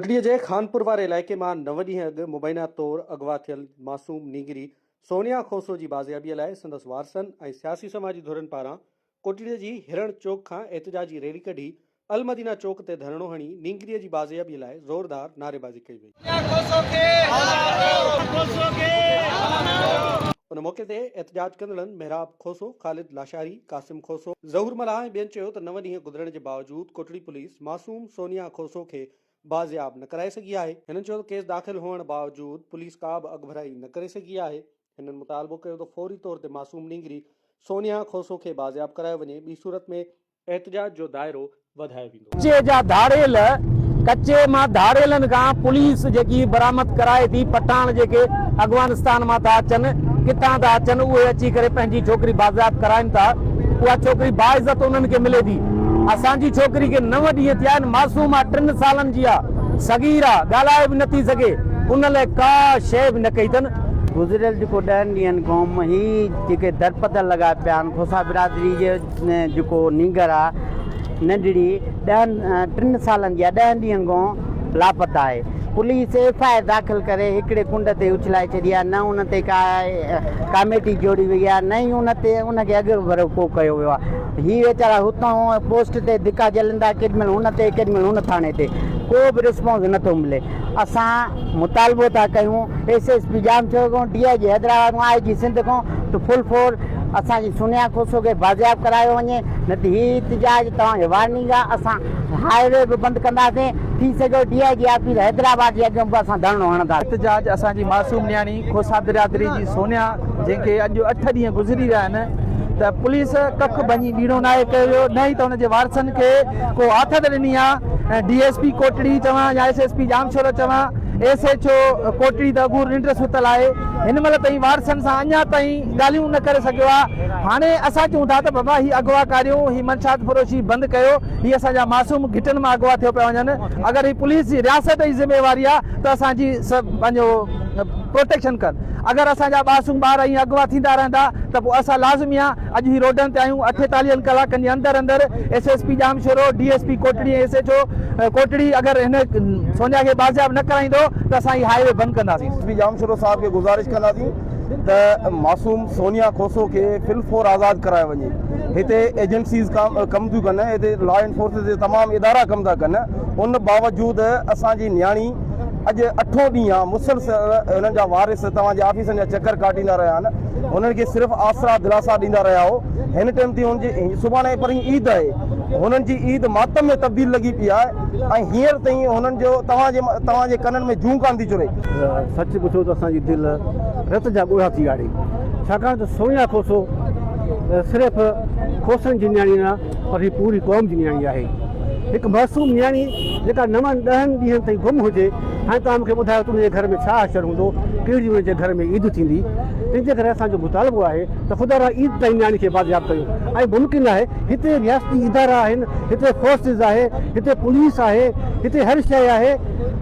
कोटड़ीअ जे खानपुर वारे इलाइक़े मां 9 ॾींहं अॻु मुबैना तौरु अगवा थियल मासूम नीगरी सोनिया खोसो जी बाज़ियाबीअ लाइ संदसि वारसनि ऐं सियासी समाजी धुरनि पारां कोटड़ीअ जी हिरण चौक खां एहतजाजी रैली कढी अलमदीना चौक ते धरणो हणी नीगरीअ जी बाज़ियाबीअ लाइ ज़ोरदार नारेबाज़ी कई वई। उन मौक़े ते एहतजाज कंदड़नि मेहराब खोसो, ख़ालिद लाशारी, कासिम खोसो, ज़हूर मलाह ऐं ॿियनि चयो त 9 ॾींहं गुज़रण जे बावजूदि कोटड़ी पुलिस मासूम सोनिया खोसो खे बाज़ियाब न कराए सघी आहे। हिननि चयो त केस दाख़िल हुअण बावजूदि पुलिस का बि अॻभराई न करे सघी आहे। हिननि मुतालबो कयो त फौरी तौर ते मासूम नीगरी सोनिया खोसो खे बाज़ियाब करायो वञे, ॿी सूरत में एहतजाज जो दायरो वधायो वेंदो। कच्चे जा धाड़ेल कच्चे मां धाड़ेलनि खां पुलिस जेकी बरामद कराए थी पठान जेके अफगानिस्तान मां था अचनि, किथां था अचनि, उहे अची करे पंहिंजी छोकिरी बाज़ियाब कराइनि था। उहा छोकिरी बाइज़त उन्हनि खे मिले थी। असांजी छोकिरी खे 9 ॾींहं थिया आहिनि, मासूम आहे, 3 सालनि जी आहे, सगीर आहे, ॻाल्हाए बि नथी सघे, उन लाइ का शइ बि न कई अथनि। गुज़िरियल जेको 10 ॾींहंनि खां ही जेके दरपद लॻा पिया आहिनि, खोसा बिरादरी जे जेको नीगर आहे नंढड़ी 3 सालनि जी आहे, 10 ॾींहंनि खां लापता आहे। पुलिस FIR दाख़िल करे हिकिड़े कुंड ते उछलाए छॾी आहे, न उन ते का कमेटी जोड़ी वई आहे, न ई उन ते उनखे अॻु भरो को कयो वियो आहे। हीअ वीचारा हुतां पोस्ट ते धिका झलंदा, केॾीमहिल हुन ते केॾीमहिल हुन थाणे ते, को बि रिस्पॉन्स नथो मिले। असां मुतालबो था कयूं SSP जामशोर खां, DIG हैदराबाद खां, IG सिंध खां त फुल फोर असांजी सोनिया खोसो खे बाज़ियाब करायो वञे, न त हीअ इतिजाज तव्हांखे वार्निंग आहे। असां हाईवे बि बंदि कंदासीं, थी सघो DIG ऑफिस हैदराबाद जे अॻियां बि असां धरणो हणंदा। एहतजाज असांजी मासूम न्याणी खोसा बिरादरी जी सोनिया, जंहिंखे अॼु 8 ॾींहं गुज़री विया आहिनि, त पुलिस कख भञी बीणो न आहे कयो, न ई त हुनजे वारसनि खे को आथत ॾिनी आहे। DSP कोटड़ी चवां या SSP जामशोर चवां, SHO कोटड़ी त अॻूं निंड सुतल आहे, हिन महिल ताईं वारसनि सां अञा ताईं ॻाल्हियूं न करे सघियो आहे। हाणे असां चऊं था त बाबा ही अगवा कारियूं, ही मनशात फरोशी बंदि कयो, ही असांजा मासूम घिटनि मां अगवा थियो पिया वञनि। अगरि ही पुलिस जी रियासत जी ज़िम्मेवारी आहे त असांजी पंहिंजो प्रोटेक्शन कर। अगरि असांजा मासूम ॿार ईअं अगवा थींदा रहंदा त पोइ असां लाज़मी आहे अॼु ही रोडनि ते आहियूं। 48 कलाकनि जे अंदरि SSP Jamshoro, DSP Kotri, SHO Kotri अगरि हिन सोनिया खे बाज़ियाब न कराईंदो त असां ही हाईवे बंदि कंदासीं। SSP जामशोरो साहब खे गुज़ारिश कंदासीं त मासूम सोनिया खोसो खे फिल फोर आज़ादु करायो वञे। हिते एजेंसीज़ कमु थियूं कनि, हिते लॉ एनफोर्सिस जे तमामु इदारा कमु था कनि, उन बावजूदि असांजी न्याणी अॼु 8 ॾींहं मुसलसल हुननि जा वारिस तव्हांजे ऑफिसनि जा चकर काटींदा रहिया आहिनि, हुननि खे सिर्फ़ु आसरा दिलासा ॾींदा रहिया हो। हिन टाइम ते हुनजी सुभाणे परीं ईद आहे, हुननि जी ईद मातम में तब्दील लॻी पई आहे ऐं हींअर ताईं हुननि जो तव्हांजे कननि में जूं कान थी चुरे। सच पुछो त असांजी दिलि रत जा ॻोढ़ा थी ॻाढ़ी, छाकाणि त सोनिया खोसो सिर्फ़ु खोसनि जी न्याणी न, पर ही पूरी क़ौम जी न्याणी आहे। हिकु मासूम न्याणी जेका 9 ॾहनि ॾींहंनि ताईं गुम हुजे, हाणे तव्हां मूंखे ॿुधायो तुंहिंजे घर में छा असरु हूंदो, कहिड़ी हुनजे घर में ईद थींदी। तंहिंजे करे असांजो मुतालबो आहे त ख़ुदा रा ईद ताईं न्याणी खे बाज़ियाब कयो। ऐं मुमकिन आहे हिते रियासती इदारा आहिनि, हिते फोर्सिस आहे, हिते पुलिस आहे, हिते हर शइ आहे,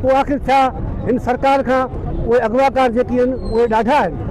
पोइ आख़िर छा हिन सरकार खां उहे अगवाकार जेके आहिनि उहे ॾाढा आहिनि।